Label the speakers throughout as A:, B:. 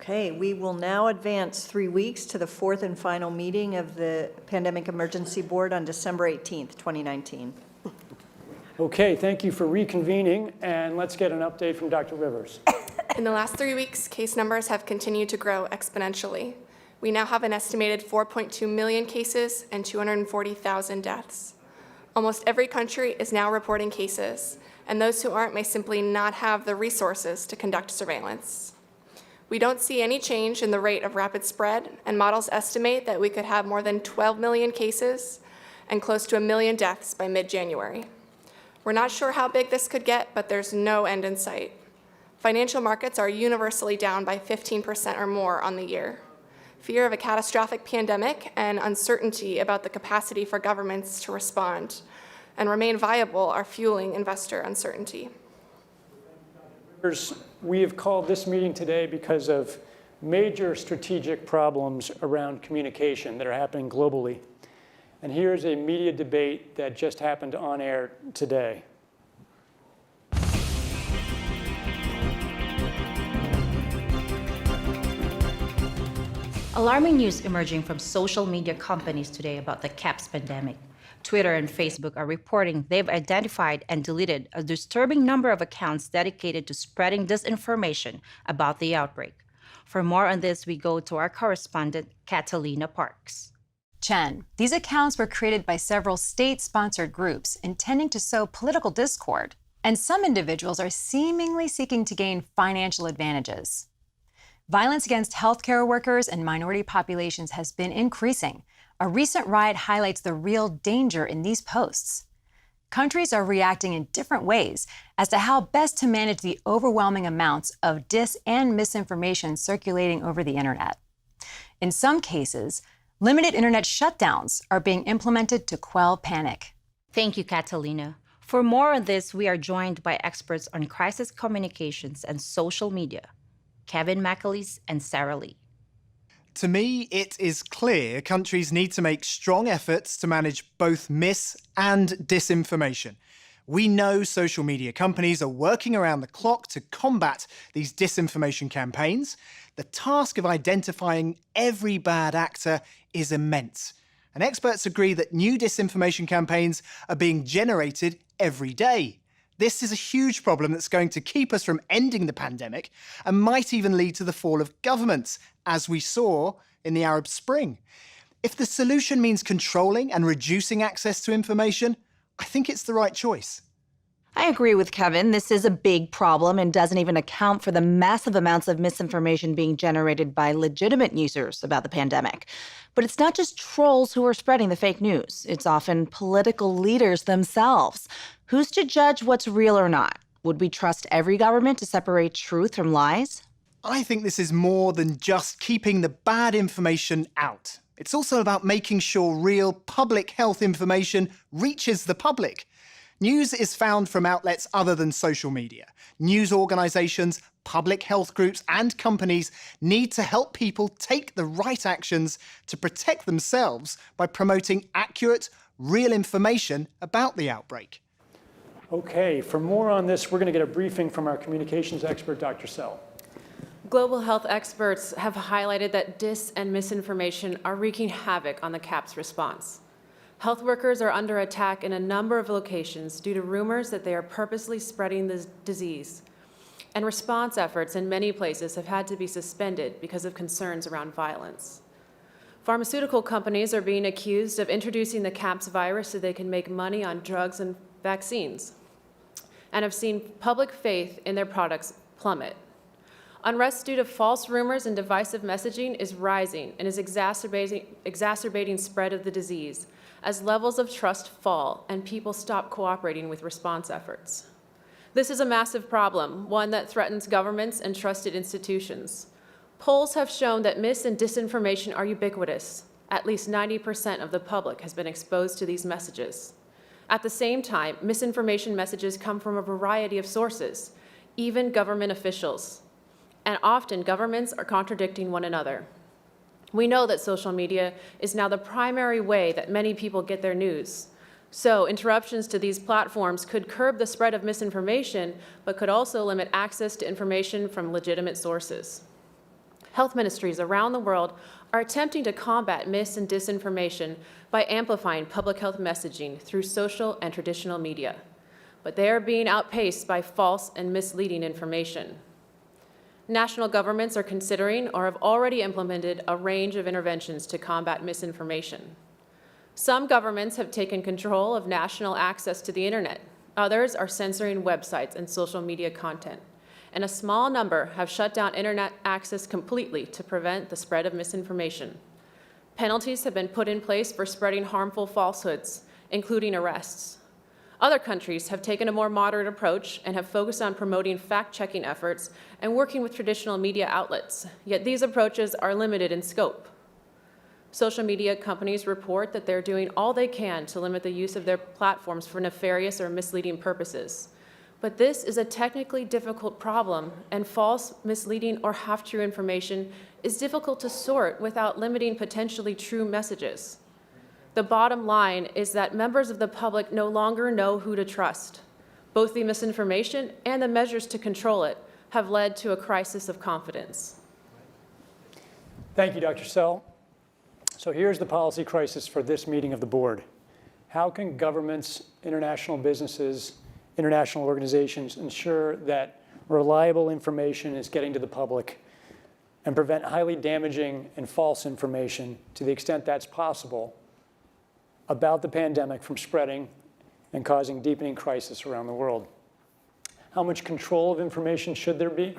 A: Okay, we will now advance 3 weeks to the fourth and final meeting of the Pandemic Emergency Board on December 18th, 2019.
B: Okay, thank you for reconvening, and let's get an update from Dr. Rivers.
C: In the last 3 weeks, case numbers have continued to grow exponentially. We now have an estimated 4.2 million cases and 240,000 deaths. Almost every country is now reporting cases, and those who aren't may simply not have the resources to conduct surveillance. We don't see any change in the rate of rapid spread, and models estimate that we could have more than 12 million cases and close to 1 million deaths by mid-January. We're not sure how big this could get, but there's no end in sight. Financial markets are universally down by 15% or more on the year. Fear of a catastrophic pandemic and uncertainty about the capacity for governments to respond and remain viable are fueling investor uncertainty.
B: We have called this meeting today because of major strategic problems around communication that are happening globally. And here's a media debate that just happened on air today.
D: Alarming news emerging from social media companies today about the CAPS pandemic. Twitter and Facebook are reporting they've identified and deleted a disturbing number of accounts dedicated to spreading disinformation about the outbreak. For more on this, we go to our correspondent, Catalina Parks.
E: Chen, these accounts were created by several state-sponsored groups intending to sow political discord, and some individuals are seemingly seeking to gain financial advantages. Violence against healthcare workers and minority populations has been increasing. A recent riot highlights the real danger in these posts. Countries are reacting in different ways as to how best to manage the overwhelming amounts of dis and misinformation circulating over the internet. In some cases, limited internet shutdowns are being implemented to quell panic.
D: Thank you, Catalina. For more on this, we are joined by experts on crisis communications and social media, Kevin McAleese and Sarah Lee.
F: To me, it is clear countries need to make strong efforts to manage both mis- and disinformation. We know social media companies are working around the clock to combat these disinformation campaigns. The task of identifying every bad actor is immense. And experts agree that new disinformation campaigns are being generated every day. This is a huge problem that's going to keep us from ending the pandemic and might even lead to the fall of governments, as we saw in the Arab Spring. If the solution means controlling and reducing access to information, I think it's the right choice.
G: I agree with Kevin. This is a big problem and doesn't even account for the massive amounts of misinformation being generated by legitimate users about the pandemic. But it's not just trolls who are spreading the fake news. It's often political leaders themselves. Who's to judge what's real or not? Would we trust every government to separate truth from lies?
F: I think this is more than just keeping the bad information out. It's also about making sure real public health information reaches the public. News is found from outlets other than social media. News organizations, public health groups, and companies need to help people take the right actions to protect themselves by promoting accurate, real information about the outbreak.
B: Okay, for more on this, we're going to get a briefing from our communications expert, Dr. Sell.
H: Global health experts have highlighted that dis and misinformation are wreaking havoc on the CAPS response. Health workers are under attack in a number of locations due to rumors that they are purposely spreading the disease. And response efforts in many places have had to be suspended because of concerns around violence. Pharmaceutical companies are being accused of introducing the CAPS virus so they can make money on drugs and vaccines, and have seen public faith in their products plummet. Unrest due to false rumors and divisive messaging is rising and is exacerbating spread of the disease as levels of trust fall and people stop cooperating with response efforts. This is a massive problem, one that threatens governments and trusted institutions. Polls have shown that mis- and disinformation are ubiquitous. At least 90% of the public has been exposed to these messages. At the same time, misinformation messages come from a variety of sources, even government officials. And often governments are contradicting one another. We know that social media is now the primary way that many people get their news. So interruptions to these platforms could curb the spread of misinformation, but could also limit access to information from legitimate sources. health ministries around the world are attempting to combat mis- and disinformation by amplifying public health messaging through social and traditional media. But they are being outpaced by false and misleading information. National governments are considering or have already implemented a range of interventions to combat misinformation. Some governments have taken control of national access to the internet. Others are censoring websites and social media content. And a small number have shut down internet access completely to prevent the spread of misinformation. Penalties have been put in place for spreading harmful falsehoods, including arrests. Other countries have taken a more moderate approach and have focused on promoting fact-checking efforts and working with traditional media outlets, yet these approaches are limited in scope. Social media companies report that they're doing all they can to limit the use of their platforms for nefarious or misleading purposes. But this is a technically difficult problem, and false, misleading, or half-true information is difficult to sort without limiting potentially true messages. The bottom line is that members of the public no longer know who to trust. Both the misinformation and the measures to control it have led to a crisis of confidence.
B: Thank you, Dr. Sell. So here's the policy crisis for this meeting of the board. How can governments, international businesses, international organizations ensure that reliable information is getting to the public and prevent highly damaging and false information to the extent that's possible about the pandemic from spreading and causing deepening crisis around the world? How much control of information should there be,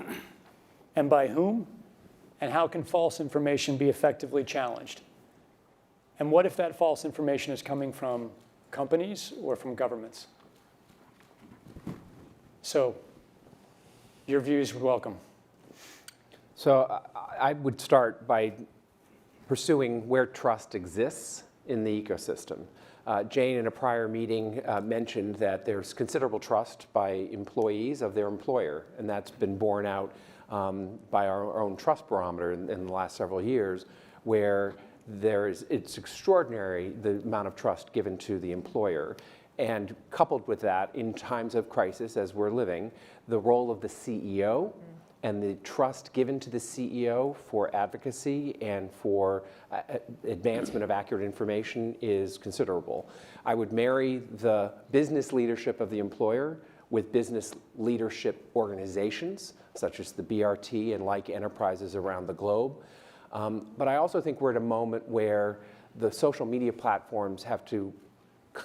B: and by whom? And how can false information be effectively challenged? And what if that false information is coming from companies or from governments? So your views would welcome.
I: So I would start by pursuing where trust exists in the ecosystem. Jane, in a prior meeting, mentioned that there's considerable trust by employees of their employer, and that's been borne out by our own trust barometer in the last several years, where it's extraordinary the amount of trust given to the employer. And coupled with that, in times of crisis, as we're living, the role of the CEO and the trust given to the CEO for advocacy and for advancement of accurate information is considerable. I would marry the business leadership of the employer with business leadership organizations, such as the BRT and like enterprises around the globe. But I also think we're at a moment where the social media platforms have to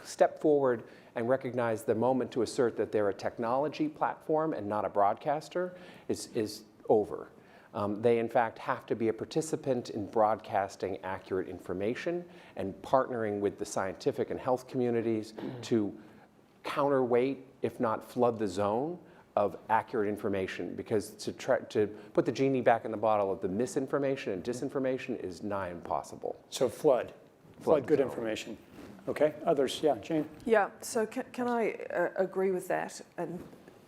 I: step forward and recognize the moment to assert that they're a technology platform and not a broadcaster is over. They, in fact, have to be a participant in broadcasting accurate information and partnering with the scientific and health communities to counterweight, if not flood the zone, of accurate information, because to put the genie back in the bottle of the misinformation and disinformation is nigh impossible.
B: So flood good information. Okay, others, yeah, Jane?
J: Yeah, so can I agree with that? And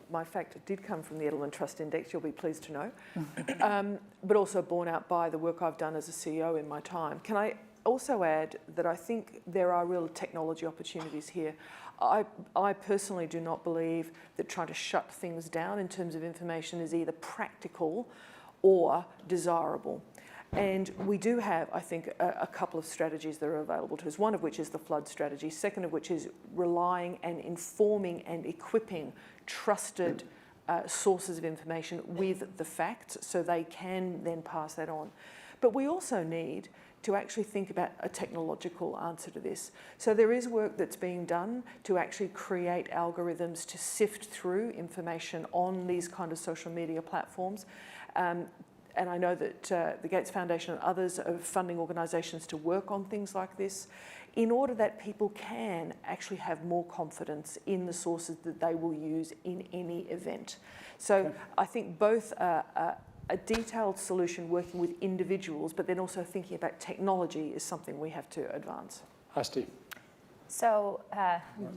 J: my fact, it did come from the Edelman Trust Index, you'll be pleased to know, but also borne out by the work I've done as a CEO in my time. Can I also add that I think there are real technology opportunities here. I personally do not believe that trying to shut things down in terms of information is either practical or desirable. And we do have, I think, a couple of strategies that are available to us, one of which is the flood strategy, second of which is relying and informing and equipping trusted sources of information with the facts so they can then pass that on. But we also need to actually think about a technological answer to this. So there is work that's being done to actually create algorithms to sift through information on these kind of social media platforms. And I know that the Gates Foundation and others are funding organisations to work on things like this in order that people can actually have more confidence in the sources that they will use in any event. So I think both a detailed solution working with individuals, but then also thinking about technology is something we have to advance.
B: Asti.
K: So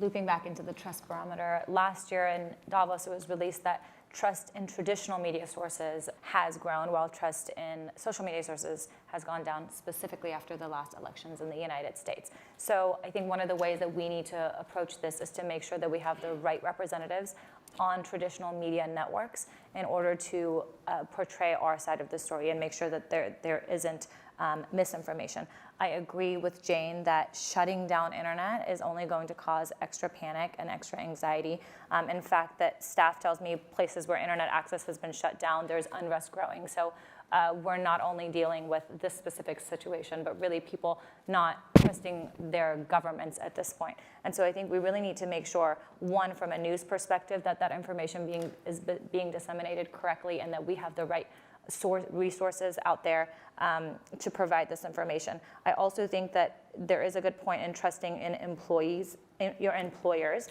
K: looping back into the trust barometer, last year in Davos it was released that trust in traditional media sources has grown, while trust in social media sources has gone down, specifically after the last elections in the United States. So I think one of the ways that we need to approach this is to make sure that we have the right representatives on traditional media networks in order to portray our side of the story and make sure that there isn't misinformation. I agree with Jane that shutting down internet is only going to cause extra panic and extra anxiety. In fact, that staff tells me places where internet access has been shut down, there's unrest growing. So we're not only dealing with this specific situation, but really people not trusting their governments at this point. And so I think we really need to make sure, one, from a news perspective, that information is being disseminated correctly and that we have the right resources out there to provide this information. I also think that there is a good point in trusting in employees, in your employers.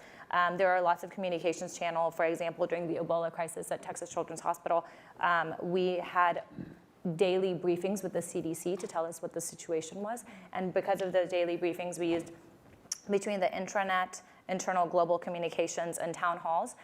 K: There are lots of communications channel. For example, during the Ebola crisis at Texas Children's Hospital, we had daily briefings with the CDC to tell us what the situation was. And because of those daily briefings, we used between the intranet, internal global communications, and town halls,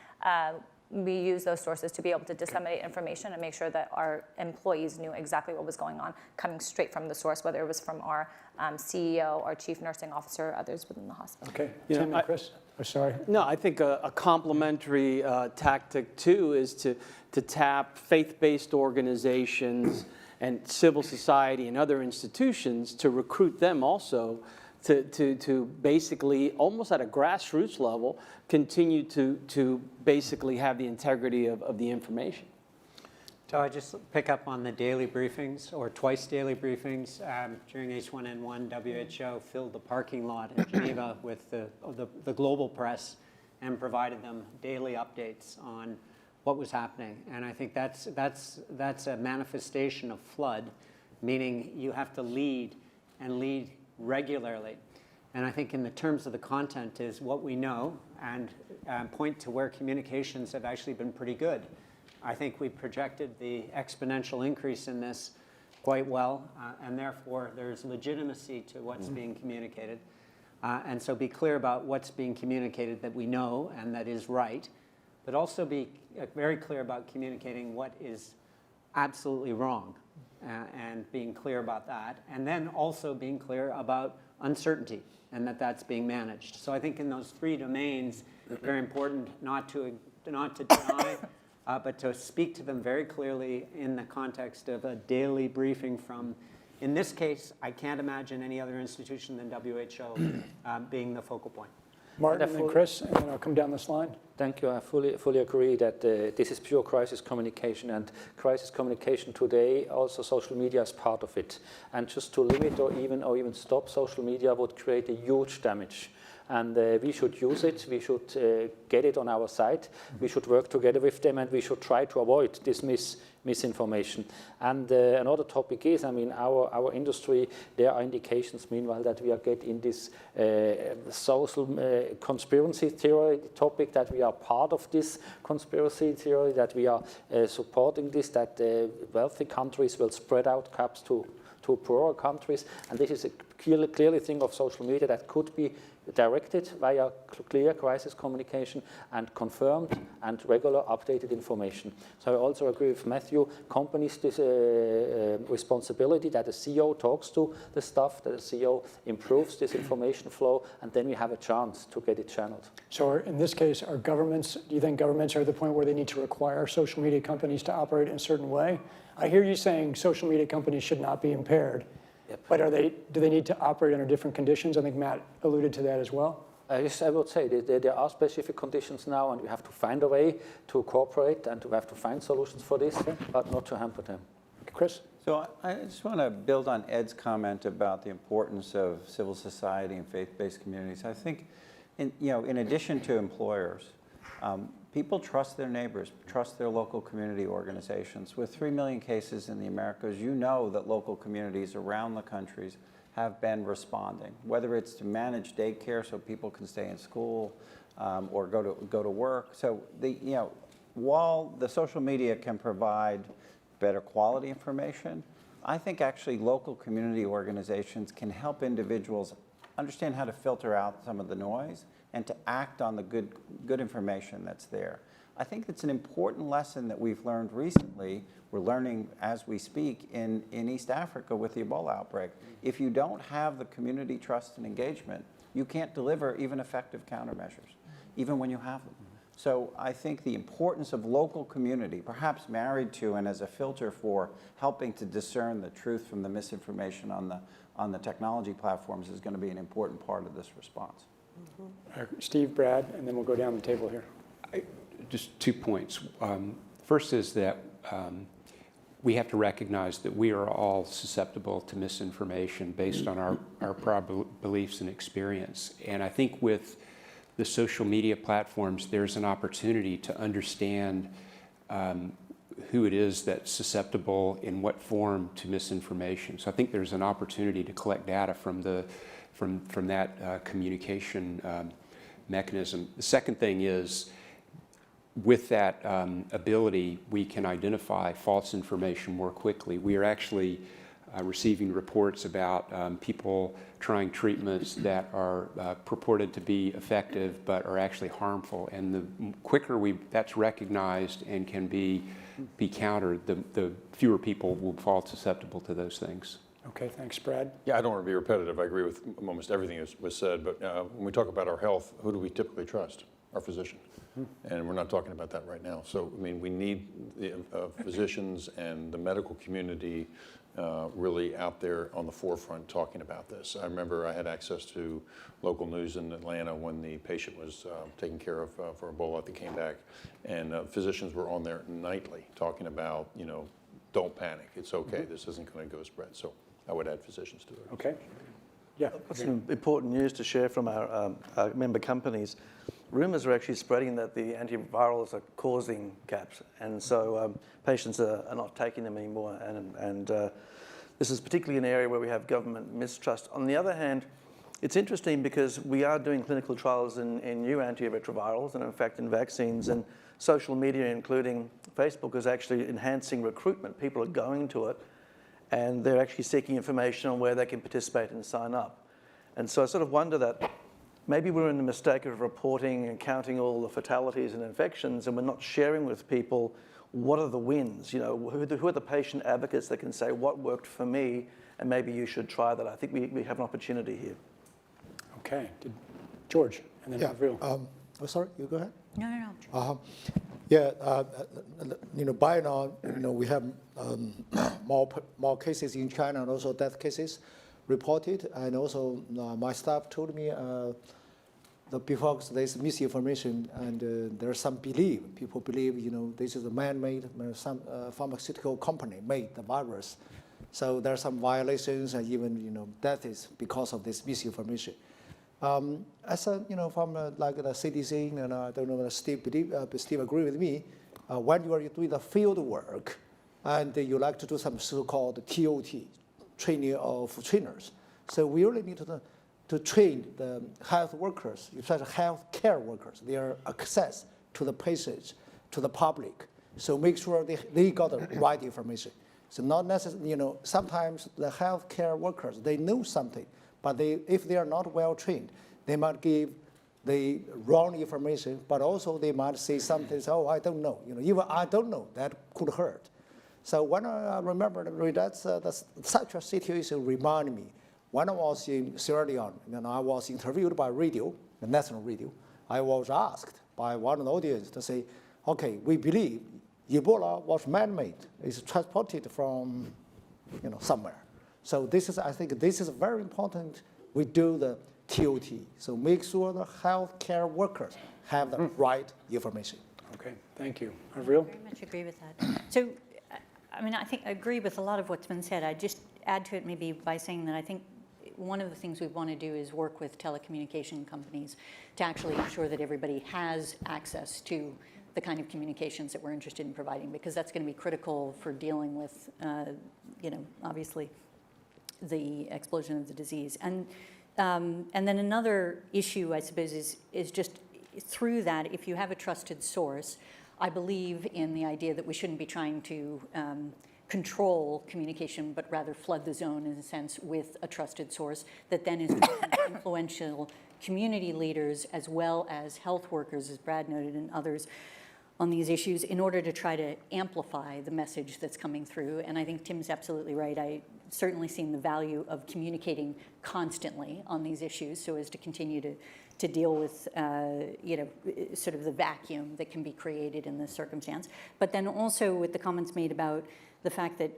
K: we use those sources to be able to disseminate information and make sure that our employees knew exactly what was going on, coming straight from the source, whether it was from our CEO, our chief nursing officer, others within the hospital.
B: Okay, Tim and Chris? Oh, sorry.
L: No, I think a complementary tactic too is to tap faith-based organizations and civil society and other institutions to recruit them also to basically, almost at a grassroots level, continue to basically have the integrity of the information.
M: So I just pick up on the daily briefings, or twice daily briefings. During H1N1, WHO filled the parking lot in Geneva with the global press and provided them daily updates on what was happening. And I think that's a manifestation of flood, meaning you have to lead and lead regularly. And I think in the terms of the content is what we know and point to where communications have actually been pretty good. I think we projected the exponential increase in this quite well, and therefore there's legitimacy to what's being communicated. And so be clear about what's being communicated that we know and that is right, but also be very clear about communicating what is absolutely wrong. And being clear about that, and then also being clear about uncertainty and that's being managed. So I think in those three domains, very important not to deny, but to speak to them very clearly in the context of a daily briefing from, in this case, I can't imagine any other institution than WHO being the focal point.
B: Martin and Chris, and then I'll come down this line.
N: Thank you. I fully agree that this is pure crisis communication, and crisis communication today, also social media is part of it. And just to limit or even stop social media would create a huge damage. And we should use it, we should get it on our side, we should work together with them, and we should try to avoid this misinformation. And another topic is, I mean, our industry, there are indications meanwhile that we are getting this social conspiracy theory topic, that we are part of this conspiracy theory, that we are supporting this, that wealthy countries will spread out caps to poorer countries. And this is a clearly thing of social media that could be directed via clear crisis communication and confirmed and regular updated information. So I also agree with Matthew, companies this responsibility that the CEO talks to the staff, that the CEO improves this information flow, and then we have a chance to get it channeled.
B: So in this case, are governments, do you think governments are at the point where they need to require social media companies to operate in a certain way? I hear you saying social media companies should not be impaired. Yep. But do they need to operate under different conditions? I think Matt alluded to that as well.
N: Yes, I would say there are specific conditions now, and we have to find a way to cooperate and we have to find solutions for this, but not to hamper them.
B: Chris?
O: So I just want to build on Ed's comment about the importance of civil society and faith-based communities. I think, in addition to employers, people trust their neighbors, trust their local community organizations. With 3 million cases in the Americas, you know that local communities around the countries have been responding, whether it's to manage daycare so people can stay in school or go to work. So while the social media can provide better quality information, I think actually local community organizations can help individuals understand how to filter out some of the noise and to act on the good information that's there. I think it's an important lesson that we've learned recently. We're learning as we speak in East Africa with the Ebola outbreak. If you don't have the community trust and engagement, you can't deliver even effective countermeasures, even when you have them. So I think the importance of local community, perhaps married to and as a filter for helping to discern the truth from the misinformation on the technology platforms, is going to be an important part of this response.
B: Steve, Brad, and then we'll go down the table here.
P: Just 2 points. First is that we have to recognize that we are all susceptible to misinformation based on our prior beliefs and experience. And I think with the social media platforms, there's an opportunity to understand who it is that's susceptible in what form to misinformation. So I think there's an opportunity to collect data from that communication mechanism. The second thing is, with that ability, we can identify false information more quickly. We are actually receiving reports about people trying treatments that are purported to be effective but are actually harmful. And the quicker that's recognized and can be countered, the fewer people will fall susceptible to those things.
B: Okay, thanks, Brad.
Q: Yeah, I don't want to be repetitive. I agree with almost everything that was said, but when we talk about our health, who do we typically trust? Our physician. And we're not talking about that right now. So, I mean, we need the physicians and the medical community really out there on the forefront talking about this. I remember I had access to local news in Atlanta when the patient was taken care of for Ebola that came back. And physicians were on there nightly talking about, you know, don't panic. It's okay. This isn't going to go spread. So I would add physicians to it.
B: Okay. Yeah.
R: I've got some important news to share from our member companies. Rumours are actually spreading that the antivirals are causing CAPS, and so patients are not taking them anymore. And this is particularly an area where we have government mistrust. On the other hand, it's interesting because we are doing clinical trials in new antiretrovirals and, in fact, in vaccines. And social media, including Facebook, is actually enhancing recruitment. People are going to it, and they're actually seeking information on where they can participate and sign up. And so I sort of wonder that maybe we're in the mistake of reporting and counting all the fatalities and infections, and we're not sharing with people what are the wins. You know, who are the patient advocates that can say what worked for me, and maybe you should try that. I think we have an opportunity here.
B: Okay, George, and then Avril.
S: Oh, sorry, you go ahead.
K: No.
S: You know, by now, you know, we have more cases in China and also death cases reported, and also my staff told me that because there's misinformation and there's some belief, people believe, you know, this is a man-made, some pharmaceutical company made the virus. So there are some violations and even, you know, death is because of this misinformation. As a, you know, from like the CDC, and I don't know whether Steve agree with me, when you are doing the field work and you like to do some so-called TOT, training of trainers. So we really need to train the health workers, especially health care workers, their access to the patients, to the public. So make sure they got the right information. So not necessarily, you know, sometimes the health care workers, they know something, but if they are not well trained, they might give the wrong information, but also they might say something, oh, I don't know. You know, even I don't know, that could hurt. So when I remember that's such a situation reminded me. When I was in Sierra Leone, and I was interviewed by radio, the national radio, I was asked by one of the audience to say, okay, we believe Ebola was man-made. It's transported from, you know, somewhere. So this is, I think this is very important. We do the TOT. So make sure the healthcare workers have the right information.
B: Okay, thank you. Avril?
T: I very much agree with that. So, I mean, I think I agree with a lot of what's been said. I'd just add to it maybe by saying that I think one of the things we want to do is work with telecommunication companies to actually ensure that everybody has access to the kind of communications that we're interested in providing, because that's going to be critical for dealing with, you know, obviously the explosion of the disease. And then another issue, I suppose, is just through that, if you have a trusted source, I believe in the idea that we shouldn't be trying to control communication, but rather flood the zone in a sense with a trusted source that then is influential community leaders as well as health workers, as Brad noted, and others on these issues in order to try to amplify the message that's coming through. And I think Tim's absolutely right. I certainly seen the value of communicating constantly on these issues so as to continue to deal with, sort of the vacuum that can be created in this circumstance. But then also with the comments made about the fact that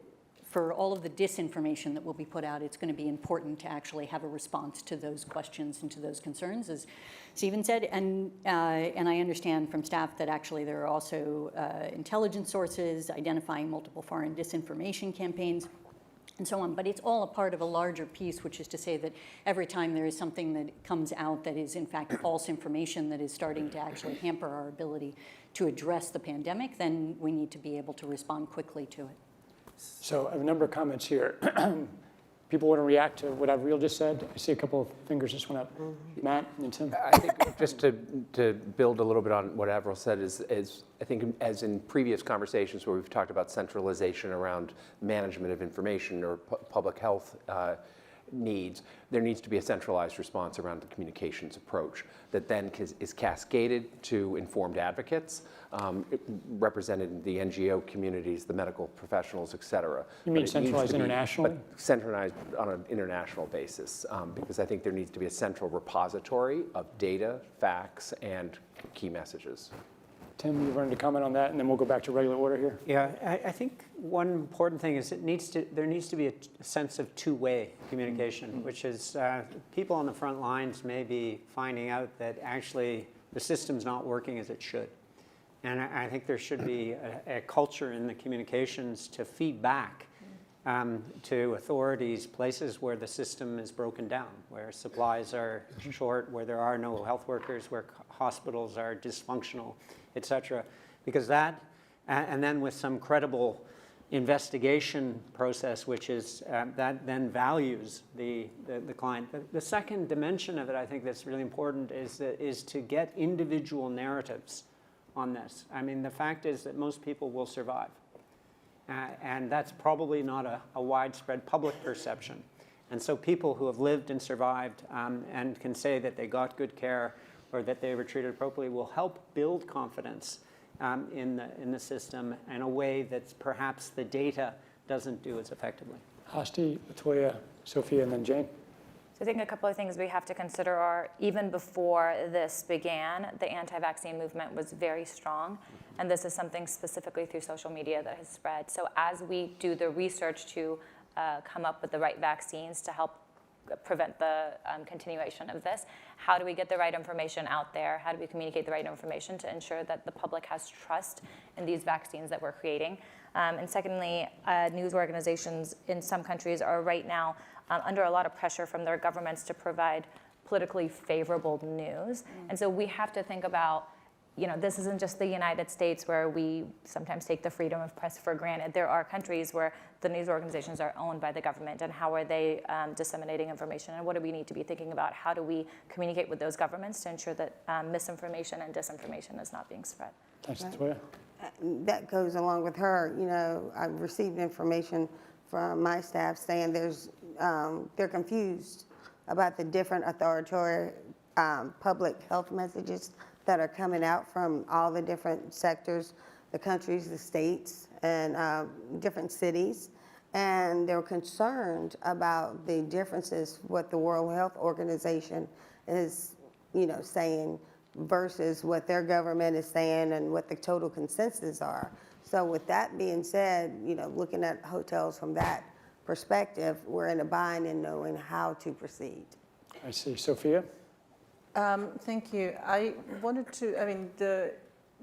T: for all of the disinformation that will be put out, it's going to be important to actually have a response to those questions and to those concerns, as Stephen said. And I understand from staff that actually there are also intelligence sources identifying multiple foreign disinformation campaigns and so on. But it's all a part of a larger piece, which is to say that every time there is something that comes out that is in fact false information that is starting to actually hamper our ability to address the pandemic, then we need to be able to respond quickly to it.
B: So I have a number of comments here. People want to react to what Avril just said. I see a couple of fingers just went up. Matt and Tim.
I: I think just to build a little bit on what Avril said is I think as in previous conversations where we've talked about centralization around management of information or public health needs, there needs to be a centralized response around the communications approach that then is cascaded to informed advocates, represented in the NGO communities, the medical professionals, et cetera.
B: You mean centralized internationally?
I: But centralized on an international basis, because I think there needs to be a central repository of data, facts, and key messages.
B: Tim, you wanted to comment on that, and then we'll go back to regular order here.
M: Yeah, I think one important thing is there needs to be a sense of two-way communication, which is people on the front lines may be finding out that actually the system's not working as it should. And I think there should be a culture in the communications to feed back to authorities, places where the system is broken down, where supplies are short, where there are no health workers, where hospitals are dysfunctional, et cetera. Because that, and then with some credible investigation process, which is that then values the client. The second dimension of it, I think that's really important, is to get individual narratives on this. I mean, the fact is that most people will survive. And that's probably not a widespread public perception. And so people who have lived and survived and can say that they got good care or that they were treated appropriately will help build confidence in the system in a way that perhaps the data doesn't do as effectively.
B: Hasti, Latoya, Sophia, and then Jane.
K: So I think a couple of things we have to consider are, even before this began, the anti-vaccine movement was very strong. And this is something specifically through social media that has spread. So as we do the research to come up with the right vaccines to help prevent the continuation of this, how do we get the right information out there? How do we communicate the right information to ensure that the public has trust in these vaccines that we're creating? And secondly, news organizations in some countries are right now under a lot of pressure from their governments to provide politically favorable news. And so we have to think about, this isn't just the United States where we sometimes take the freedom of press for granted. There are countries where the news organizations are owned by the government, and how are they disseminating information, and what do we need to be thinking about? How do we communicate with those governments to ensure that misinformation and disinformation is not being spread?
B: Thanks, Latoya.
U: That goes along with her. I've received information from my staff saying they're confused about the different authoritarian public health messages that are coming out from all the different sectors, the countries, the states, and different cities. And they're concerned about the differences, what the World Health Organization is, saying versus what their government is saying and what the total consensus are. So with that being said, looking at hotels from that perspective, we're in a bind in knowing how to proceed.
B: I see. Sophia?
V: Thank you. The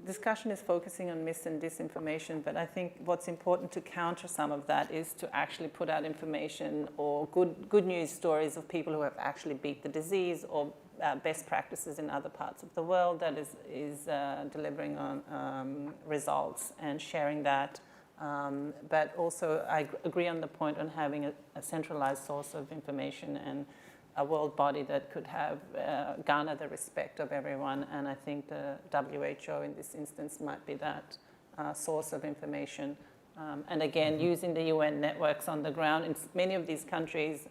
V: discussion is focusing on mis and disinformation, but I think what's important to counter some of that is to actually put out information or good news stories of people who have actually beat the disease, or best practices in other parts of the world that is delivering on results and sharing that. But also I agree on the point on having a centralized source of information and a world body that could have garner the respect of everyone, and I think the WHO in this instance might be that source of information And again, using the UN networks on the ground in many of these countries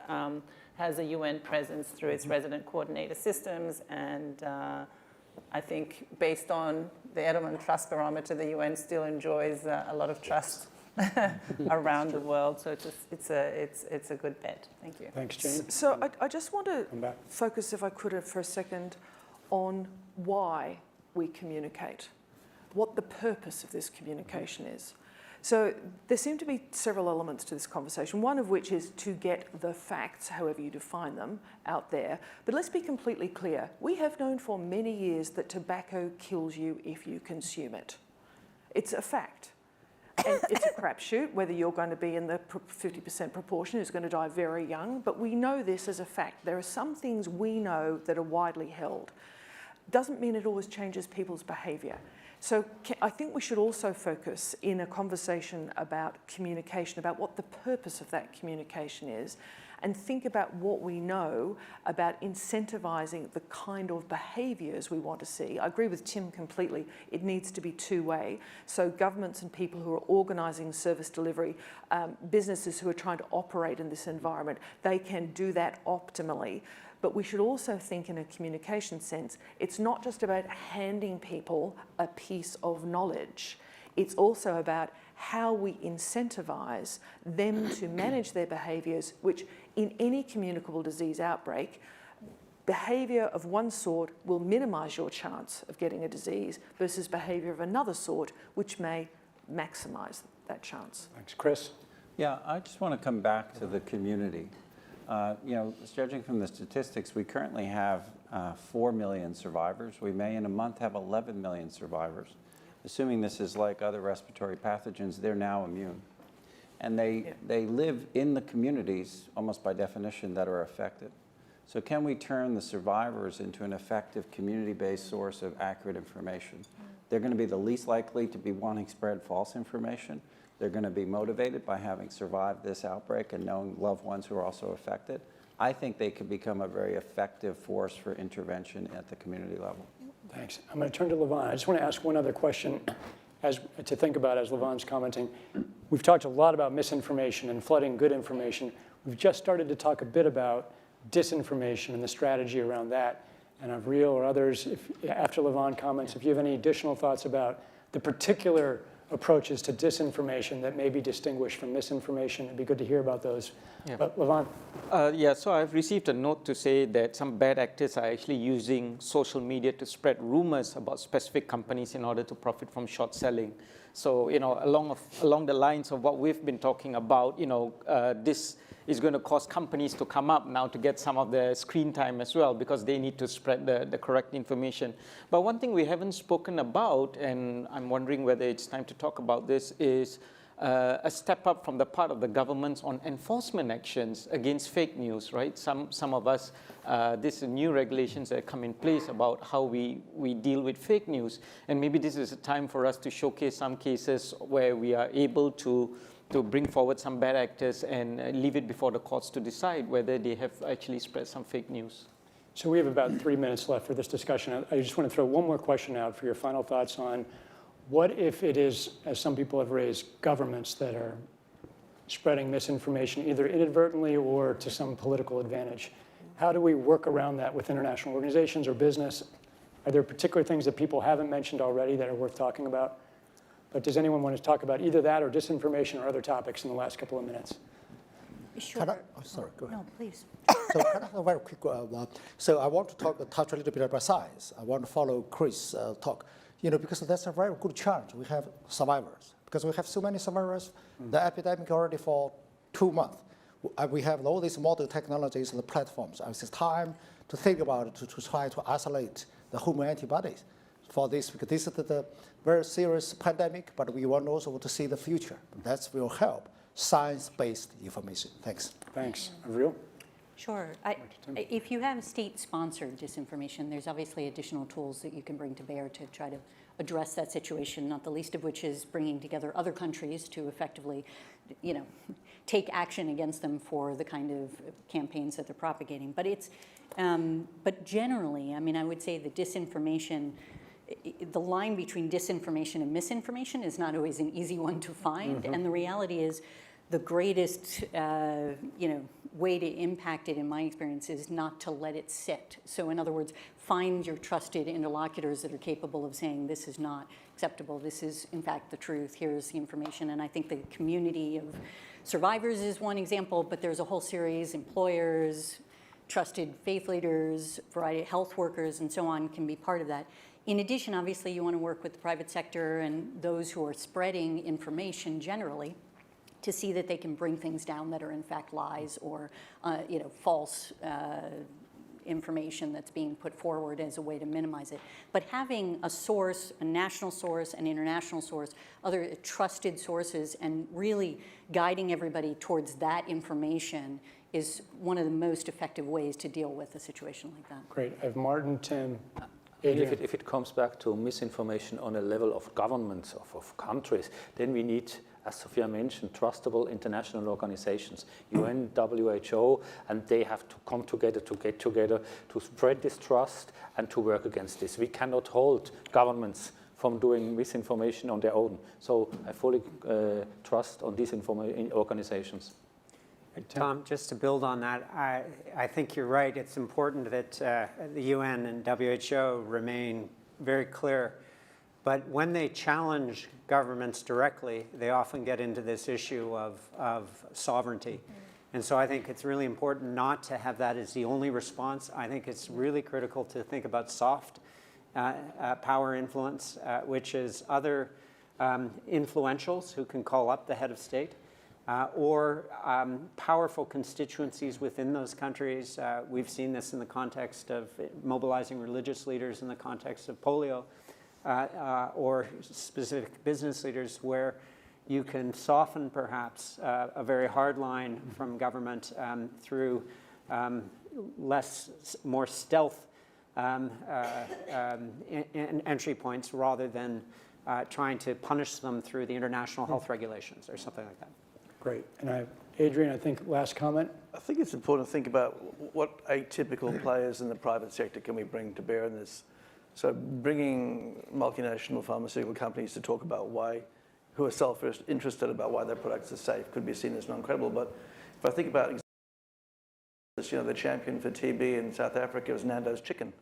V: has a UN presence through its resident coordinator systems. And I think based on the Edelman Trust Barometer, the UN still enjoys a lot of trust around the world. So it's a good bet. Thank you.
B: Thanks, Jane.
J: So I just want to focus, if I could, for a second on why we communicate, what the purpose of this communication is. So there seem to be several elements to this conversation, one of which is to get the facts, however you define them, out there. But let's be completely clear. We have known for many years that tobacco kills you if you consume it. It's a fact. And it's a crapshoot whether you're going to be in the 50% proportion who's going to die very young, but we know this as a fact. There are some things we know that are widely held. Doesn't mean it always changes people's behaviour. So I think we should also focus in a conversation about communication, about what the purpose of that communication is, and think about what we know about incentivising the kind of behaviours we want to see. I agree with Tim completely. It needs to be two-way. So governments and people who are organising service delivery, businesses who are trying to operate in this environment, they can do that optimally. But we should also think in a communication sense, it's not just about handing people a piece of knowledge. It's also about how we incentivise them to manage their behaviours, which in any communicable disease outbreak, behaviour of one sort will minimise your chance of getting a disease versus behaviour of another sort, which may maximise that chance.
B: Thanks. Chris?
O: Yeah, I just want to come back to the community. Judging from the statistics, we currently have 4 million survivors. We may in a month have 11 million survivors. Assuming this is like other respiratory pathogens, they're now immune. And they live in the communities, almost by definition, that are affected. So can we turn the survivors into an effective community-based source of accurate information? They're going to be the least likely to be wanting to spread false information. They're going to be motivated by having survived this outbreak and knowing loved ones who are also affected. I think they could become a very effective force for intervention at the community level.
B: Thanks. I'm going to turn to Levon. I just want to ask one other question to think about as Levon's commenting. We've talked a lot about misinformation and flooding good information. We've just started to talk a bit about disinformation and the strategy around that. And Avril or others, after Levon comments, if you have any additional thoughts about the particular approaches to disinformation that may be distinguished from misinformation, it'd be good to hear about those.
A: Yeah.
B: But Levon?
A: So I've received a note to say that some bad actors are actually using social media to spread rumors about specific companies in order to profit from short selling. So, along the lines of what we've been talking about, this is going to cause companies to come up now to get some of the screen time as well, because they need to spread the correct information. But one thing we haven't spoken about, and I'm wondering whether it's time to talk about this, is a step up from the part of the governments on enforcement actions against fake news, right? Some of us, these are new regulations that come in place about how we deal with fake news. And maybe this is a time for us to showcase some cases where we are able to bring forward some bad actors and leave it before the courts to decide whether they have actually spread some fake news.
B: So we have about 3 minutes left for this discussion. I just want to throw one more question out for your final thoughts on what if it is, as some people have raised, governments that are spreading misinformation either inadvertently or to some political advantage. How do we work around that with international organizations or business? Are there particular things that people haven't mentioned already that are worth talking about? But does anyone want to talk about either that or disinformation or other topics in the last couple of minutes?
T: Sure.
S: Sorry, go ahead.
T: No, please.
S: So can I have a very quick so I want to touch a little bit about science. I want to follow Chris' talk. Because that's a very good challenge. We have survivors. Because we have so many survivors, the epidemic already for 2 months. We have all these modern technologies and the platforms. It's time to think about it, to try to isolate the human antibodies for this, because this is the very serious pandemic, but we want also to see the future. That will help science-based information. Thanks.
B: Thanks. Avril?
T: Sure. If you have state-sponsored disinformation, there's obviously additional tools that you can bring to bear to try to address that situation, not the least of which is bringing together other countries to effectively, take action against them for the kind of campaigns that they're propagating. But but generally, I would say the disinformation, the line between disinformation and misinformation is not always an easy one to find. And the reality is the greatest way to impact it, in my experience, is not to let it sit. So in other words, find your trusted interlocutors that are capable of saying, this is not acceptable, this is in fact the truth, here's the information. And I think the community of survivors is one example, but there's a whole series, employers, trusted faith leaders, variety of health workers, and so on can be part of that. In addition, obviously, you want to work with the private sector and those who are spreading information generally to see that they can bring things down that are in fact lies or false information that's being put forward as a way to minimize it. But having a source, a national source, an international source, other trusted sources, and really guiding everybody towards that information is one of the most effective ways to deal with a situation like that.
B: Great. I have Martin, Tim,
N: If it comes back to misinformation on a level of governments, of countries, then we need, as Sophia mentioned, trustable international organizations, UN, WHO, and they have to come together, to get together, to spread this trust and to work against this. We cannot hold governments from doing misinformation on their own. So I fully trust on these organizations.
M: Tom, just to build on that, I think you're right. It's important that the UN and WHO remain very clear. But when they challenge governments directly, they often get into this issue of sovereignty. And so I think it's really important not to have that as the only response. I think it's really critical to think about soft power influence, which is other influentials who can call up the head of state. Or powerful constituencies within those countries. We've seen this in the context of mobilizing religious leaders in the context of polio, or specific business leaders, where you can soften perhaps a very hard line from government through more stealth entry points rather than trying to punish them through the international health regulations or something like that.
B: Great. And Adrian, I think last comment.
R: I think it's important to think about what atypical players in the private sector can we bring to bear in this. So bringing multinational pharmaceutical companies to talk about who are self-interested about why their products are safe could be seen as non-credible. But if I think about, the champion for TB in South Africa was Nando's Chicken.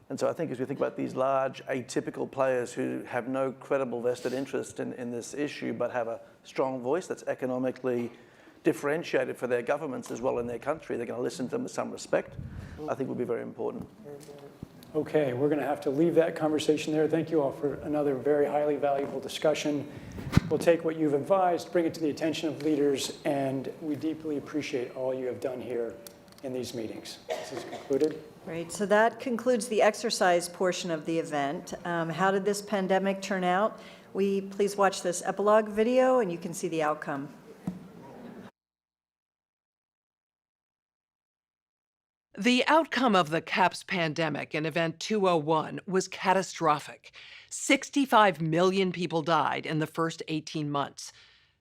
R: And so I think as we think about these large atypical players who have no credible vested interest in this issue but have a strong voice that's economically differentiated for their governments as well in their country, they're going to listen to them with some respect, I think would be very important.
B: Okay, we're going to have to leave that conversation there. Thank you all for another very highly valuable discussion. We'll take what you've advised, bring it to the attention of leaders, and we deeply appreciate all you have done here in these meetings. This is concluded.
C: Great. So that concludes the exercise portion of the event. How did this pandemic turn out? Please watch this epilogue video, and you can see the outcome.
E: The outcome of the CAPS pandemic in Event 201 was catastrophic. 65 million people died in the first 18 months.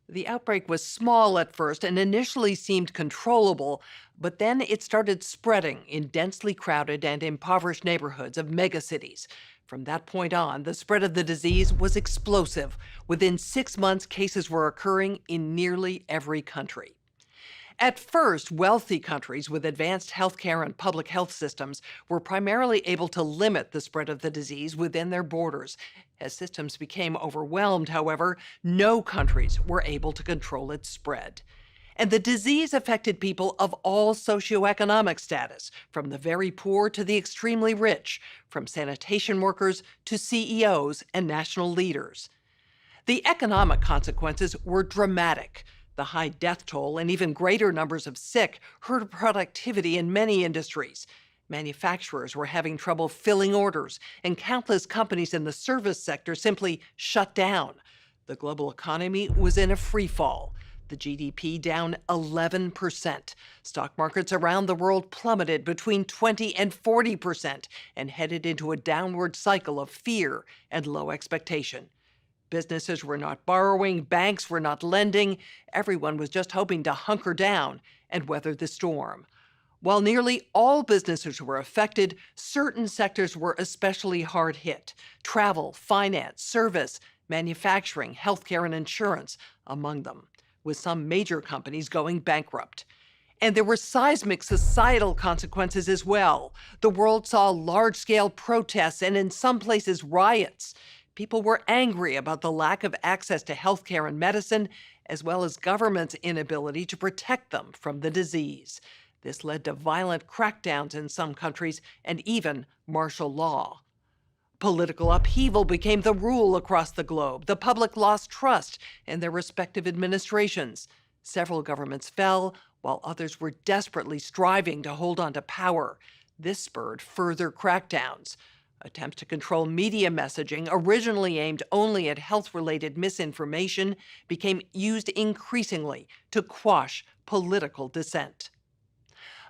E: The outbreak was small at first and initially seemed controllable, but then it started spreading in densely crowded and impoverished neighborhoods of megacities. From that point on, the spread of the disease was explosive. Within 6 months, cases were occurring in nearly every country. At first, wealthy countries with advanced healthcare and public health systems were primarily able to limit the spread of the disease within their borders. As systems became overwhelmed, however, no countries were able to control its spread. And the disease affected people of all socioeconomic status, from the very poor to the extremely rich, from sanitation workers to CEOs and national leaders. The economic consequences were dramatic. The high death toll and even greater numbers of sick hurt productivity in many industries. Manufacturers were having trouble filling orders, and countless companies in the service sector simply shut down. The global economy was in a free fall. The GDP down 11%. Stock markets around the world plummeted between 20 and 40% and headed into a downward cycle of fear and low expectation. Businesses were not borrowing, banks were not lending. Everyone was just hoping to hunker down and weather the storm. While nearly all businesses were affected, certain sectors were especially hard hit: travel, finance, service, manufacturing, healthcare, and insurance among them, with some major companies going bankrupt. And there were seismic societal consequences as well. The world saw large-scale protests and, in some places, riots. People were angry about the lack of access to healthcare and medicine, as well as government's inability to protect them from the disease. This led to violent crackdowns in some countries and even martial law. Political upheaval became the rule across the globe. The public lost trust in their respective administrations. Several governments fell, while others were desperately striving to hold on to power. This spurred further crackdowns. Attempts to control media messaging, originally aimed only at health-related misinformation, became used increasingly to quash political dissent.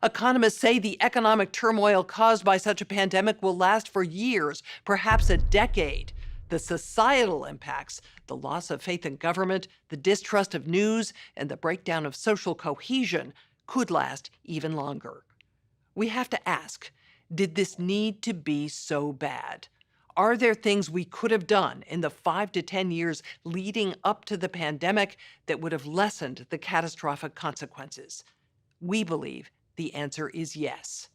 E: Economists say the economic turmoil caused by such a pandemic will last for years, perhaps a decade. The societal impacts, the loss of faith in government, the distrust of news, and the breakdown of social cohesion could last even longer. We have to ask, did this need to be so bad? Are there things we could have done in the 5 to 10 years leading up to the pandemic that would have lessened the catastrophic consequences? We believe the answer is yes.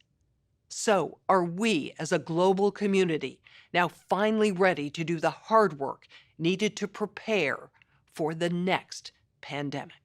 E: So, are we, as a global community, now finally ready to do the hard work needed to prepare for the next pandemic?